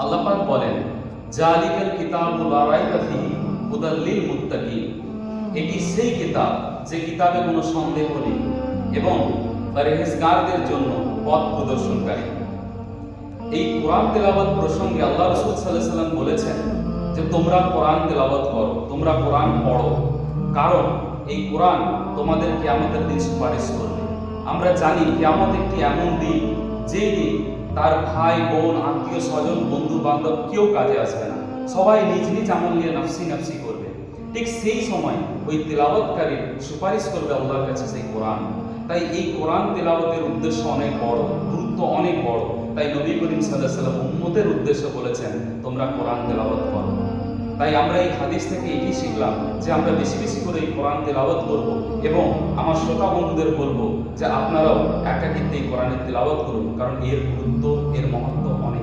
আল্লাহ পাক বলেন, জালিকাল কিতাবু লা রাইবা ফীহি হুদাল লিল মুত্তাকিন। এটি সেই কিতাব যে কিতাবে কোনো সন্দেহ নেই এবং পরহেজগারদের জন্য পথ প্রদর্শনকারী। এই কোরআন তেলাওয়াত প্রসঙ্গে আল্লাহ রাসূল সাল্লাল্লাহু আলাইহি ওয়াসাল্লাম বলেছেন যে তোমরা কোরআন তেলাওয়াত করো, তোমরা কোরআন পড়ো, কারণ এই কোরআন তোমাদের কিয়ামতের দিন সুপারিশ করবে। আমরা জানি কিয়ামত একটি এমন দিন, যেই দিন তার ভাই বোন আত্মীয় স্বজন বন্ধু বান্ধব কেউ কাজে আসবে না, সবাই নিজ নিজ আমল নিয়ে নাফসি নাফসি করবে। ঠিক সেই সময় ওই তেলাওয়াতকারী সুপারিশ করবে আল্লাহর কাছে সেই কোরআন। তাই এই কোরআন তেলাওয়াতের উদ্দেশ্য অনেক বড়, গুরুত্ব অনেক বড়। তাই নবী করিম সাল্লাল্লাহু আলাইহি ওয়াসাল্লাম উম্মতের উদ্দেশ্যে বলেছেন তোমরা কোরআন তেলাওয়াত করো। তাই আমরা এই হাদিস থেকে এটি শিখলাম যে আমরা বেশি বেশি করে এই কোরআন তেলাওয়াত করব এবং আমার শ্রোতা বন্ধুদের বলবো যে আপনারাও একাকিত্বে এই কোরআনের তেলাওয়াত করুন, কারণ এর গুরুত্ব, এর মহত্ব অনেক।